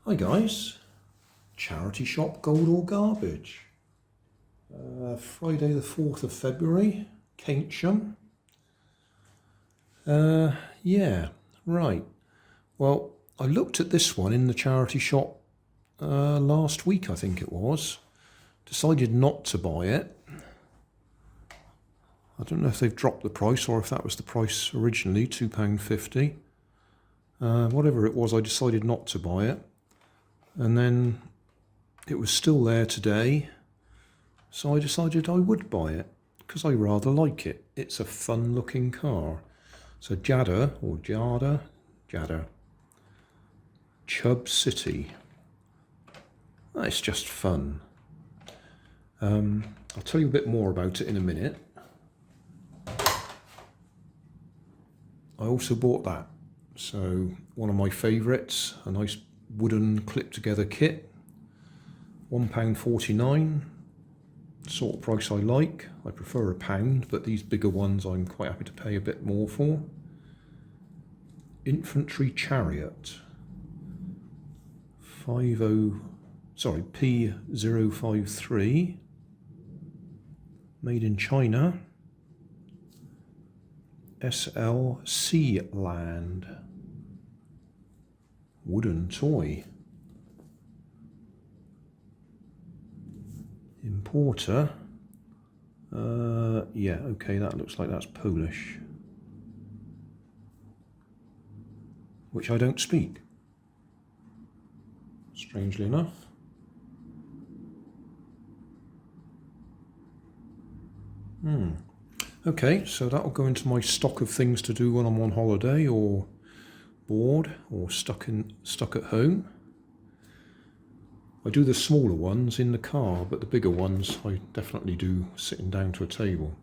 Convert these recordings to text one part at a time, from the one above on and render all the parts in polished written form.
Hi guys, charity shop gold or garbage. Friday the 4th of February, Keynsham. Yeah, right. Well, I looked at this one in the charity shop last week, I think it was. Decided not to buy it. I don't know if they've dropped the price or if that was the price originally, £2.50. Whatever it was, I decided not to buy it. And then it was still there today, so I decided I would buy it because I rather like it. It's a fun looking car. So Jada Chub City. It's just fun. I'll tell you a bit more about it in a minute. I also bought that. So one of my favourites, a nice wooden clip together kit, £1.49, sort of price I like. I prefer £1, but these bigger ones I'm quite happy to pay a bit more for. Infantry Chariot, P053, made in China, Sea Land. Wooden toy. Importer. Yeah, okay, that looks like that's Polish. Which I don't speak. Strangely enough. Okay, so that'll go into my stock of things to do when I'm on holiday or bored or stuck at home. I do the smaller ones in the car, but the bigger ones I definitely do sitting down to a table.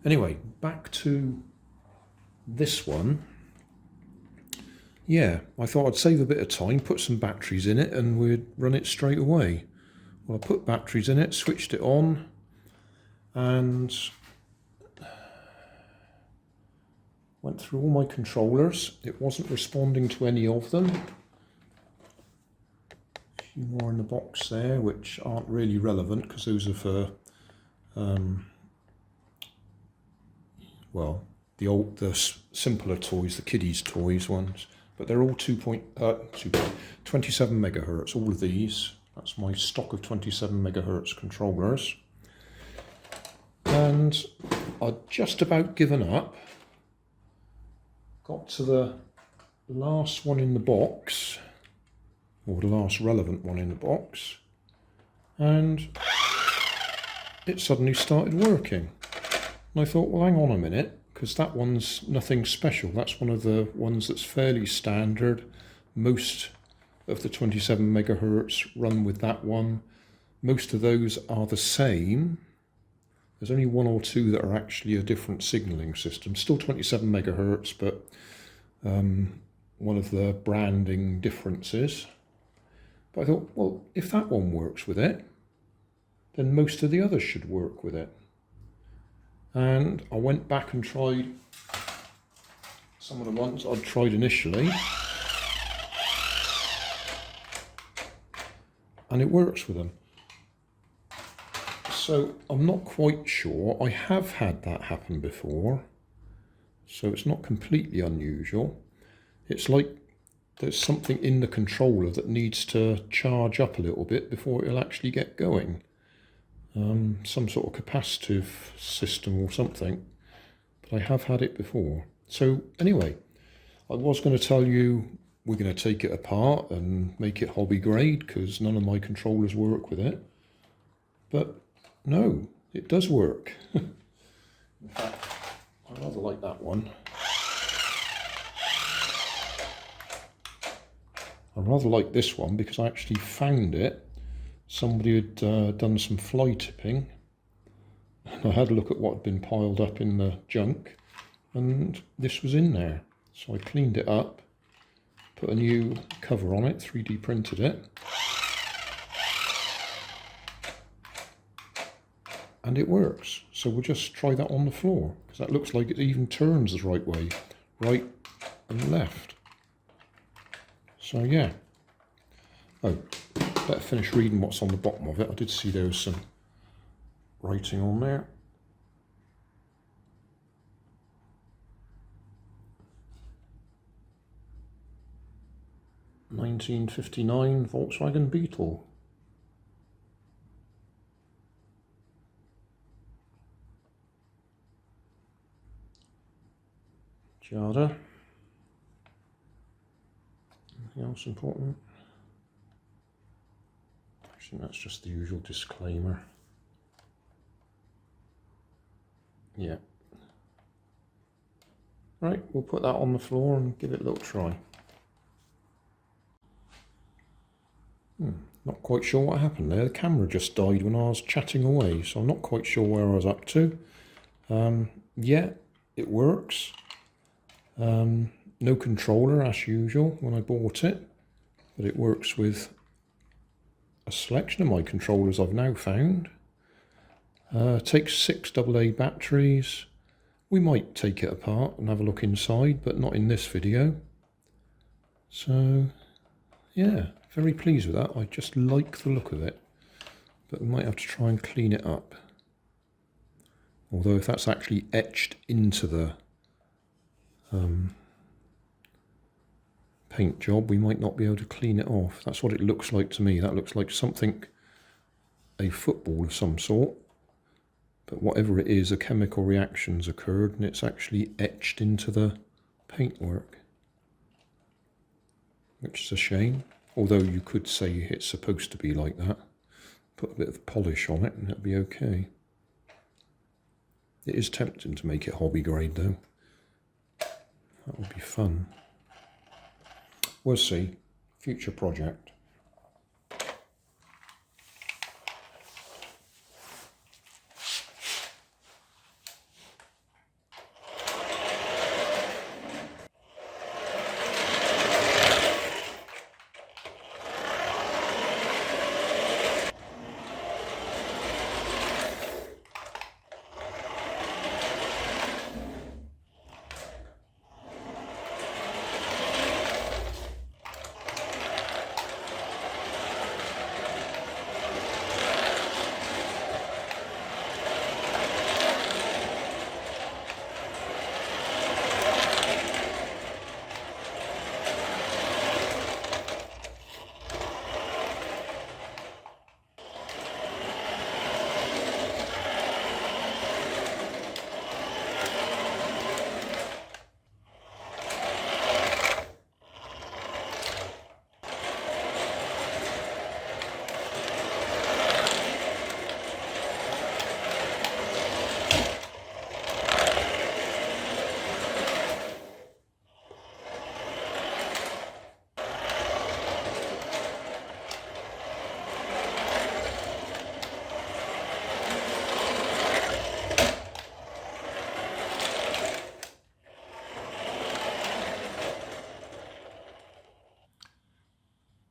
Anyway, back to this one. Yeah, I thought I'd save a bit of time, put some batteries in it, and we'd run it straight away. Well, I put batteries in it, switched it on, and went through all my controllers. It wasn't responding to any of them. A few more in the box there, which aren't really relevant because those are for, well, the simpler toys, the kiddies' toys ones. But they're all 27 megahertz. All of these. That's my stock of 27 megahertz controllers. And I'd just about given up. Got to the last one in the box, or the last relevant one in the box, and it suddenly started working. And I thought, well, hang on a minute, because that one's nothing special. That's one of the ones that's fairly standard. Most of the 27 megahertz run with that one. Most of those are the same. There's only one or two that are actually a different signalling system. Still 27 megahertz, but one of the branding differences. But I thought, well, if that one works with it, then most of the others should work with it. And I went back and tried some of the ones I'd tried initially. And it works with them. So I'm not quite sure. I have had that happen before, so it's not completely unusual. It's like there's something in the controller that needs to charge up a little bit before it'll actually get going. Some sort of capacitive system or something, but I have had it before. So anyway, I was going to tell you we're going to take it apart and make it hobby grade because none of my controllers work with it, but no, it does work. In fact, I rather like that one. I rather like this one because I actually found it. Somebody had done some fly tipping. And I had a look at what had been piled up in the junk, and this was in there. So I cleaned it up, put a new cover on it, 3D printed it. And it works. So we'll just try that on the floor, because that looks like it even turns the right way, right and left. So yeah, Oh, better finish reading what's on the bottom of it. I did see there was some writing on there. "1959 Volkswagen Beetle." Jada. Anything else important? I think that's just the usual disclaimer. Yeah. Right, we'll put that on the floor and give it a little try. Not quite sure what happened there. The camera just died when I was chatting away, so I'm not quite sure where I was up to. Yeah, it works. No controller as usual when I bought it, but it works with a selection of my controllers I've now found. Takes 6 AA batteries. We might take it apart and have a look inside, but not in this video. So yeah, very pleased with that. I just like the look of it, but we might have to try and clean it up. Although if that's actually etched into the paint job, we might not be able to clean it off. That's what it looks like to me. That looks like something, a football of some sort. But whatever it is, a chemical reaction's occurred and it's actually etched into the paintwork. Which is a shame. Although you could say it's supposed to be like that. Put a bit of polish on it and it'll be okay. It is tempting to make it hobby grade though. That would be fun. We'll see. Future project.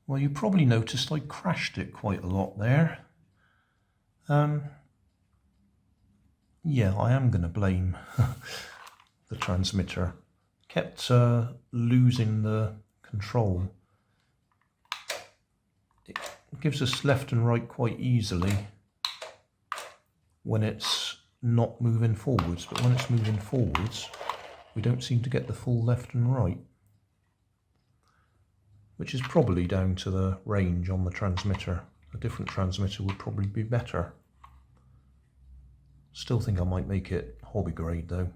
Well, you probably noticed I crashed it quite a lot there. Yeah, I am going to blame the transmitter. Kept losing the control. It gives us left and right quite easily when it's not moving forwards, but when it's moving forwards, we don't seem to get the full left and right. Which is probably down to the range on the transmitter. A different transmitter would probably be better. Still think I might make it hobby grade though,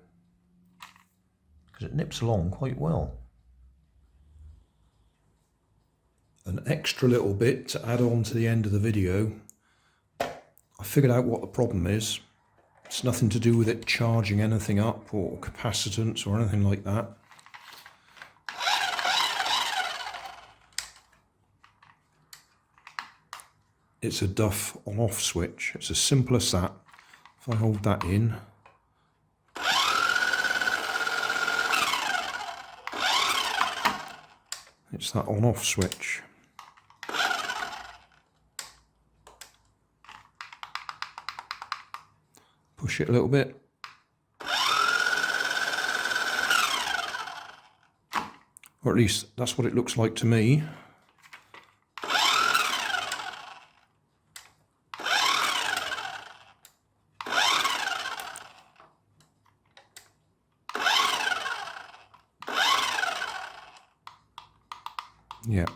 because it nips along quite well. An extra little bit to add on to the end of the video. I figured out what the problem is. It's nothing to do with it charging anything up or capacitance or anything like that. It's a duff on-off switch. It's as simple as that. If I hold that in, it's that on-off switch. Push it a little bit. Or at least that's what it looks like to me. Yeah.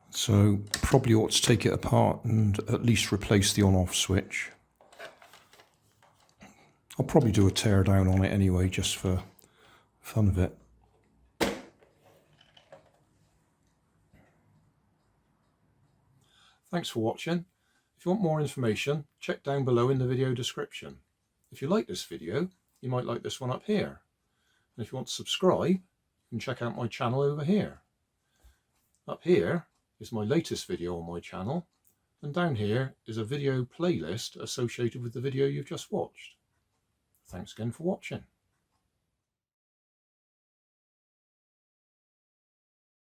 So probably ought to take it apart and at least replace the on-off switch. I'll probably do a tear down on it anyway, just for fun of it. Thanks for watching. If you want more information, check down below in the video description. If you like this video, you might like this one up here. And if you want to subscribe, you can check out my channel over here. Up here is my latest video on my channel, and down here is a video playlist associated with the video you've just watched. Thanks again for watching.